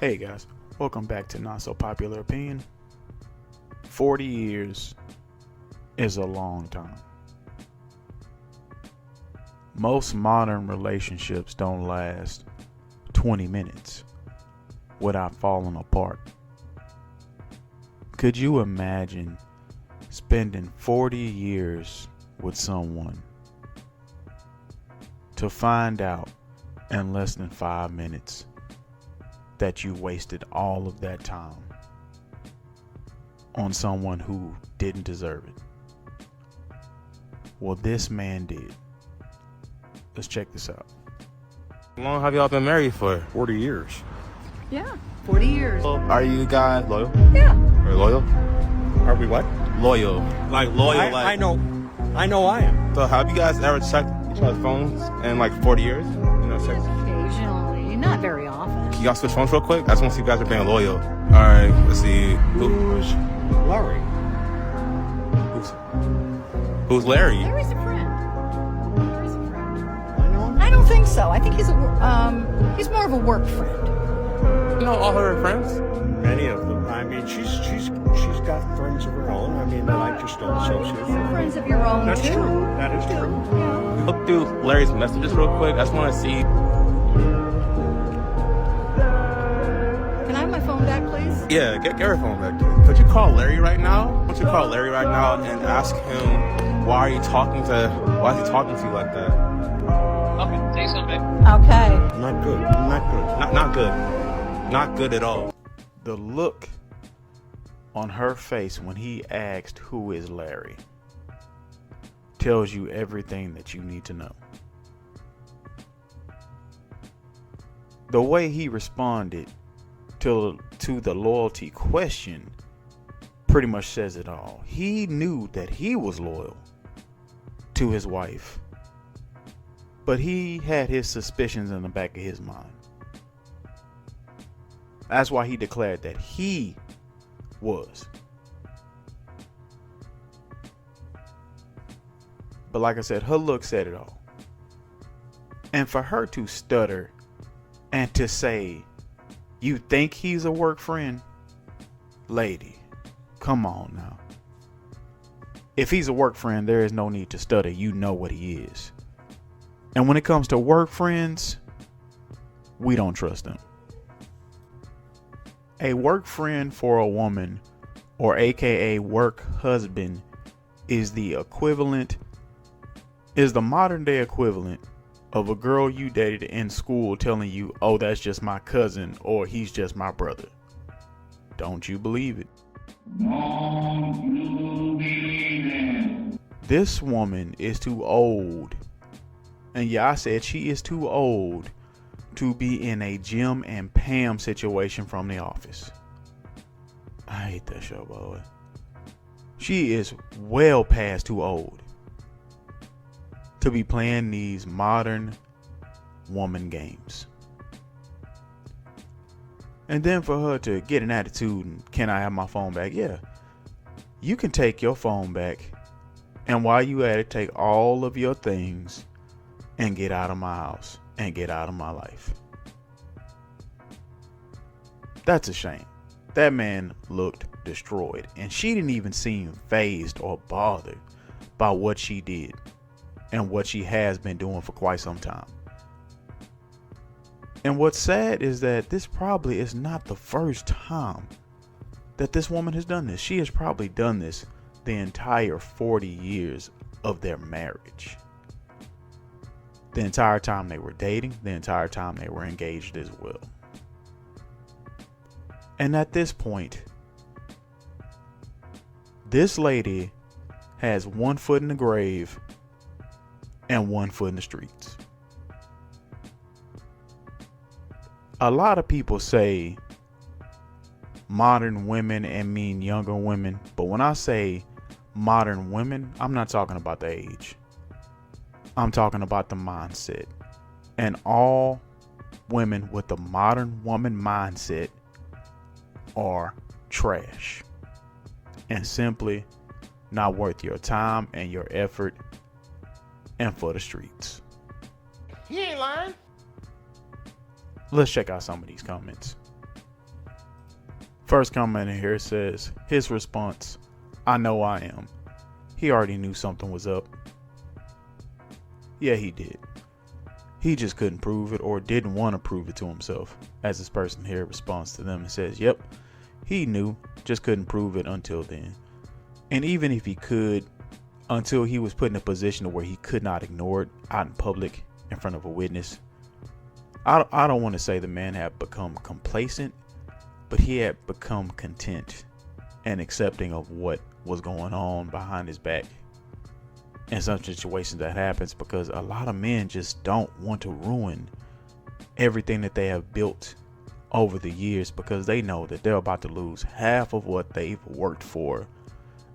Hey guys, welcome back to Not So Popular Opinion. 40 years is a long time. Most modern relationships don't last 20 minutes without falling apart. Could you imagine spending 40 years with someone to find out in less than 5 minutes that you wasted all of that time on someone who didn't deserve it? Well, this man did. Let's check this out. How long have y'all been married for? 40 years. Yeah, 40 years. Are you guys loyal? Yeah. Or loyal? Are we what? Loyal. Like loyal, I know I am. So have you guys ever checked each other's phones in like 40 years? Check. Occasionally, not very often. Can y'all switch phones real quick? I just want to see if you guys are being loyal. Alright, let's see. Who's Larry? Who's Larry? Larry's a friend. Larry's a friend. I know him. I don't think so. I think he's he's more of a work friend. You know all her friends? Many of them. I mean, she's got friends of her own. I mean, that I just don't associate with. Friends of your own That's too. true. That is true. Yeah. Look through Larry's messages real quick. I just want to see. Can I have my phone back, please? Yeah, get her phone back. Could you call Larry right now? Why don't you call Larry right now and ask him why is he talking to you like that? Okay, say something. Okay. Not good. Not good. Not good. Not good at all. The look on her face when he asked who is Larry tells you everything that you need to know. The way he responded to the loyalty question pretty much says it all. He knew that he was loyal to his wife, but he had his suspicions in the back of his mind. That's why he declared that he was. But like I said, her look said it all. And for her to stutter and to say, "You think he's a work friend?" Lady, come on now. If he's a work friend, there is no need to stutter. You know what he is. And when it comes to work friends, we don't trust them. A work friend for a woman, or AKA work husband, is the modern day equivalent of a girl you dated in school telling you, "Oh, that's just my cousin," or "He's just my brother." Don't you believe it? This woman is too old. And yeah, I said she is too old to be in a Jim and Pam situation from The Office. I hate that show, by the way. She is well past too old to be playing these modern woman games. And then for her to get an attitude and, "Can I have my phone back?" Yeah, you can take your phone back, and while you at it, take all of your things and get out of my house and get out of my life. That's a shame. That man looked destroyed, and she didn't even seem fazed or bothered by what she did and what she has been doing for quite some time. And what's sad is that this probably is not the first time that this woman has done this. She has probably done this the entire 40 years of their marriage. The entire time they were dating, the entire time they were engaged as well. And at this point, this lady has one foot in the grave and one foot in the streets. A lot of people say modern women and mean younger women, but when I say modern women, I'm not talking about the age. I'm talking about the mindset. And all women with the modern woman mindset are trash and simply not worth your time and your effort and for the streets. He ain't lying. Let's check out some of these comments. First comment in here says, his response, I know I am. He already knew something was up. Yeah, he did. He just couldn't prove it or didn't want to prove it to himself. As this person here responds to them and says, yep, he knew, just couldn't prove it until then. And even if he could, until he was put in a position where he could not ignore it out in public in front of a witness. I don't want to say the man had become complacent, but he had become content and accepting of what was going on behind his back. In some situations that happens because a lot of men just don't want to ruin everything that they have built over the years, because they know that they're about to lose half of what they've worked for,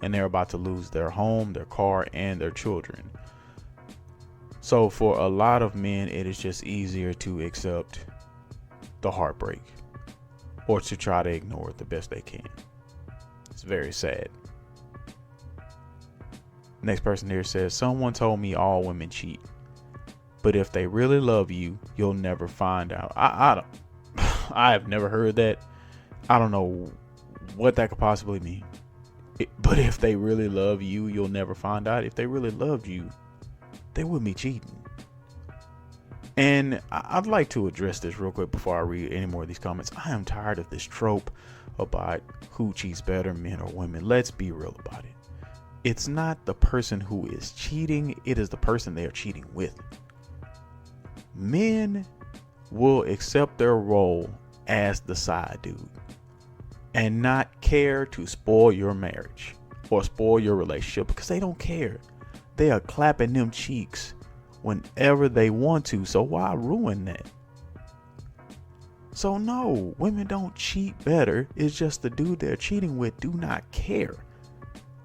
and they're about to lose their home, their car, and their children. So for a lot of men, it is just easier to accept the heartbreak or to try to ignore it the best they can. It's very sad. Next person here says, someone told me all women cheat, but if they really love you, you'll never find out. I have never heard that. I don't know what that could possibly mean. But if they really love you, you'll never find out. If they really loved you, they wouldn't be cheating. And I'd like to address this real quick before I read any more of these comments. I am tired of this trope about who cheats better, men or women. Let's be real about it. It's not the person who is cheating, it is the person they are cheating with. Men will accept their role as the side dude and not care to spoil your marriage or spoil your relationship, because they don't care. They are clapping them cheeks whenever they want to, so why ruin that? So no, women don't cheat better. It's just the dude they're cheating with do not care.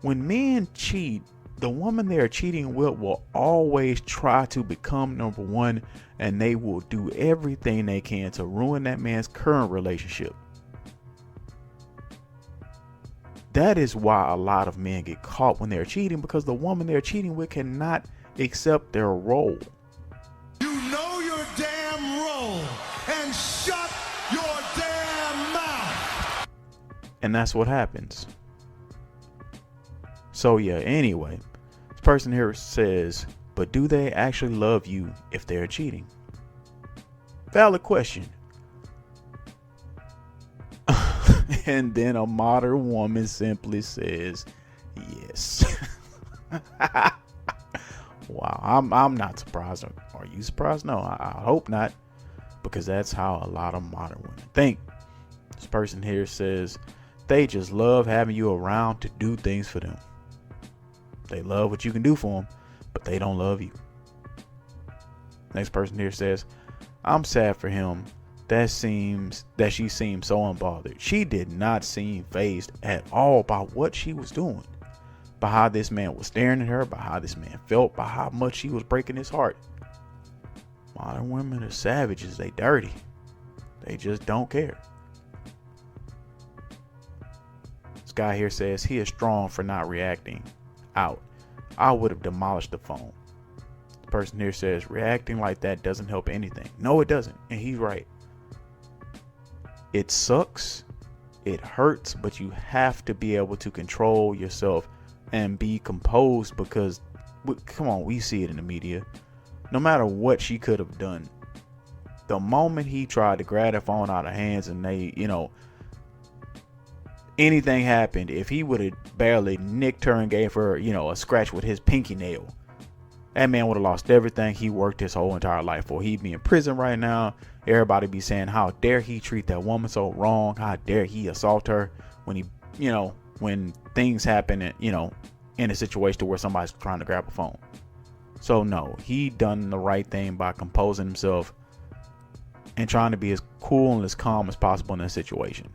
When men cheat, the woman they are cheating with will always try to become number one, and they will do everything they can to ruin that man's current relationship. That is why a lot of men get caught when they're cheating, because the woman they're cheating with cannot accept their role. You know your damn role and shut your damn mouth. And that's what happens. So yeah, anyway, this person here says, but do they actually love you if they're cheating? Valid question. And then a modern woman simply says, yes. Wow, I'm not surprised. Are you surprised? No, I hope not, because that's how a lot of modern women think. This person here says they just love having you around to do things for them. They love what you can do for them, but they don't love you. Next person here says, I'm sad for him. That she seems so unbothered. She did not seem fazed at all by what she was doing, by how this man was staring at her, by how this man felt, by how much she was breaking his heart. Modern women are savages. They dirty. They just don't care. This guy here says he is strong for not reacting out. I would have demolished the phone. The person here says reacting like that doesn't help anything. No, it doesn't. And he's right. It sucks. It hurts, but you have to be able to control yourself and be composed, because come on, we see it in the media. No matter what she could have done, the moment he tried to grab her phone out of hands and they, anything happened, if he would have barely nicked her and gave her, a scratch with his pinky nail, that man would have lost everything he worked his whole entire life for. He'd be in prison right now. Everybody be saying, how dare he treat that woman so wrong? How dare he assault her when he, when things happen, in a situation where somebody's trying to grab a phone. So no, he done the right thing by composing himself and trying to be as cool and as calm as possible in a situation.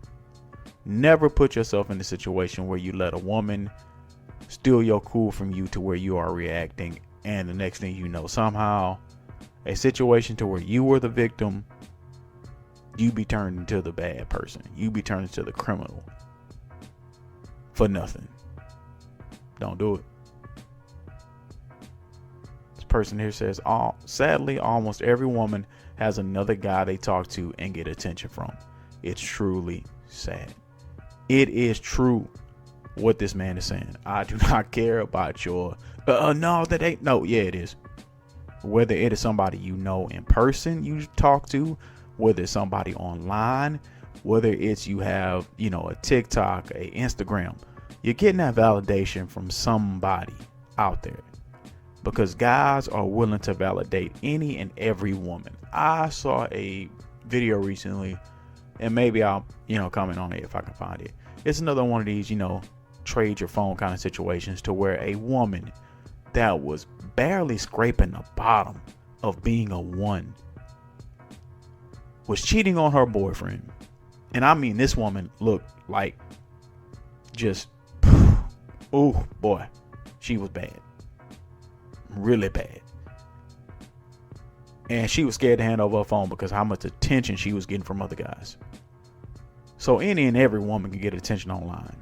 Never put yourself in a situation where you let a woman steal your cool from you to where you are reacting, and the next thing you know, somehow a situation to where you were the victim, you be turned into the bad person. You be turned into the criminal for nothing. Don't do it. This person here says, sadly, almost every woman has another guy they talk to and get attention from. It's truly sad. It is true what this man is saying. I do not care about your no, that ain't no. Yeah, it is. Whether it is somebody you know in person you talk to, whether it's somebody online, whether it's you have, a TikTok, a Instagram, you're getting that validation from somebody out there, because guys are willing to validate any and every woman. I saw a video recently, and maybe I'll, comment on it if I can find it. It's another one of these, trade your phone kind of situations, to where a woman that was barely scraping the bottom of being a one was cheating on her boyfriend. And I mean, this woman looked like just, oh boy, she was bad. Really bad. And she was scared to hand over her phone because how much attention she was getting from other guys. So any and every woman can get attention online.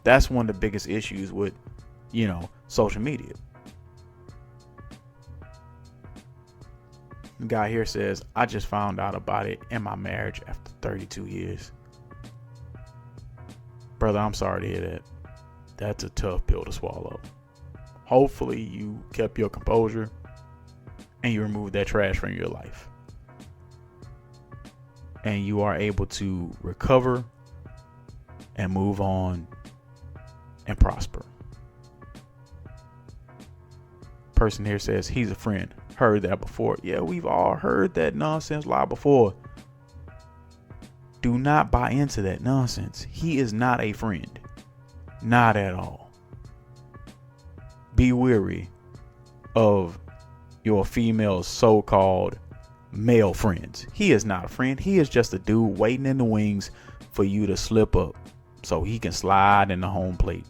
That's one of the biggest issues with, social media. The guy here says, I just found out about it in my marriage after 32 years. Brother, I'm sorry to hear that. That's a tough pill to swallow. Hopefully you kept your composure and you removed that trash from your life. And you are able to recover and move on and prosper. Person here says he's a friend. Heard that before. Yeah, we've all heard that nonsense lie before. Do not buy into that nonsense. He is not a friend. Not at all. Be wary of your female so-called male friends. He is not a friend. He is just a dude waiting in the wings for you to slip up so he can slide in the home plate.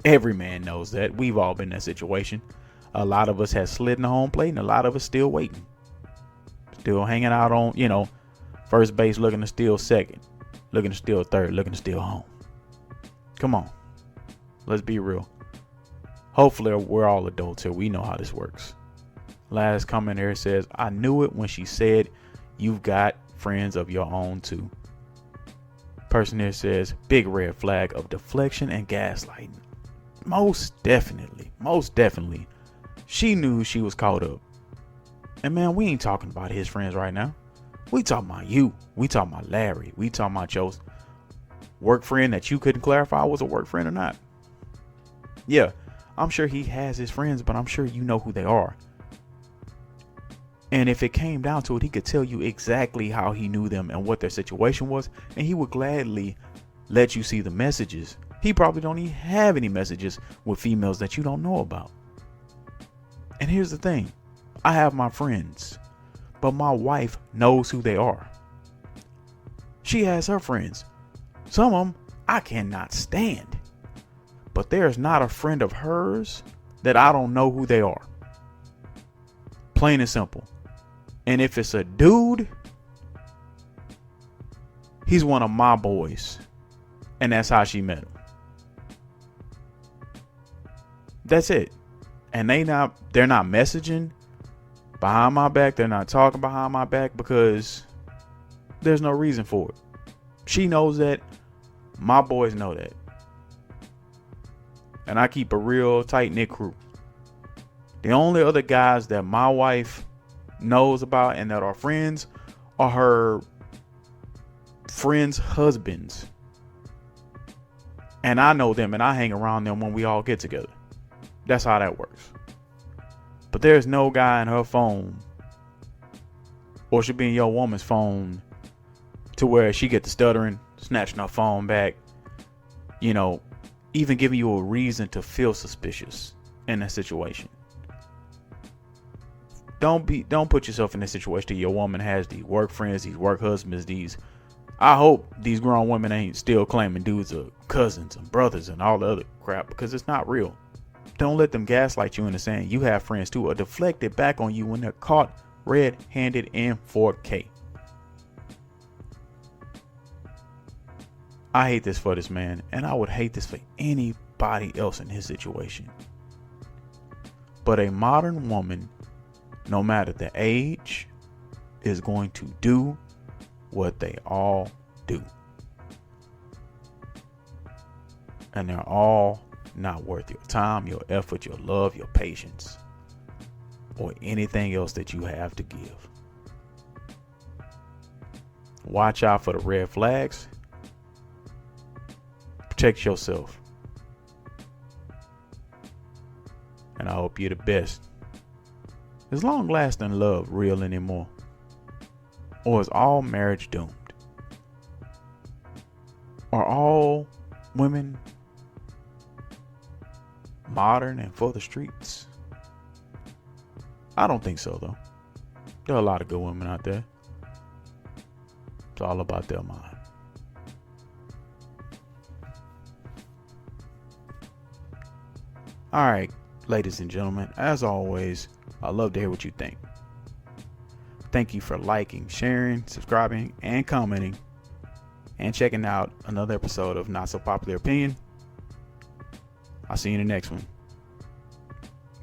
Every man knows that. We've all been in that situation. A lot of us has slid in the home plate, and a lot of us still waiting. Still hanging out on, first base, looking to steal second, looking to steal third, looking to steal home. Come on. Let's be real. Hopefully we're all adults here. We know how this works. Last comment here says, I knew it when she said you've got friends of your own too. Person here says, big red flag of deflection and gaslighting. Most definitely. She knew she was caught up. And man, we ain't talking about his friends right now. We talking about you. We talking about Larry. We talking about your work friend that you couldn't clarify was a work friend or not. Yeah, I'm sure he has his friends, but I'm sure you know who they are. And if it came down to it, he could tell you exactly how he knew them and what their situation was, and he would gladly let you see the messages. He probably don't even have any messages with females that you don't know about. And here's the thing. I have my friends, but my wife knows who they are. She has her friends. Some of them I cannot stand. But there's not a friend of hers that I don't know who they are. Plain and simple. And if it's a dude, he's one of my boys. And that's how she met him. That's it. And they're not messaging behind my back. They're not talking behind my back because there's no reason for it. She knows that. My boys know that. And I keep a real tight-knit crew. The only other guys that my wife knows about and that are friends are her friends' husbands. And I know them and I hang around them when we all get together. That's how that works. But there's no guy in her phone, or should be in your woman's phone, to where she get to stuttering, snatching her phone back, even giving you a reason to feel suspicious in that situation. Don't put yourself in this situation that your woman has these work friends, these work husbands, I hope these grown women ain't still claiming dudes are cousins and brothers and all the other crap, because it's not real. Don't let them gaslight you into saying you have friends too, or deflect it back on you when they're caught red-handed in 4K. I hate this for this man, and I would hate this for anybody else in his situation. But a modern woman, no matter the age, is going to do what they all do. And they're all not worth your time, your effort, your love, your patience, or anything else that you have to give. Watch out for the red flags. Protect yourself. And I hope you're the best. Is long lasting love real anymore? Or is all marriage doomed? Are all women modern and for the streets? I don't think so, though. There are a lot of good women out there. It's all about their mind. All right, ladies and gentlemen, as always, I'd love to hear what you think. Thank you for liking, sharing, subscribing, and commenting, and checking out another episode of Not So Popular Opinion. I'll see you in the next one.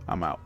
I'm out.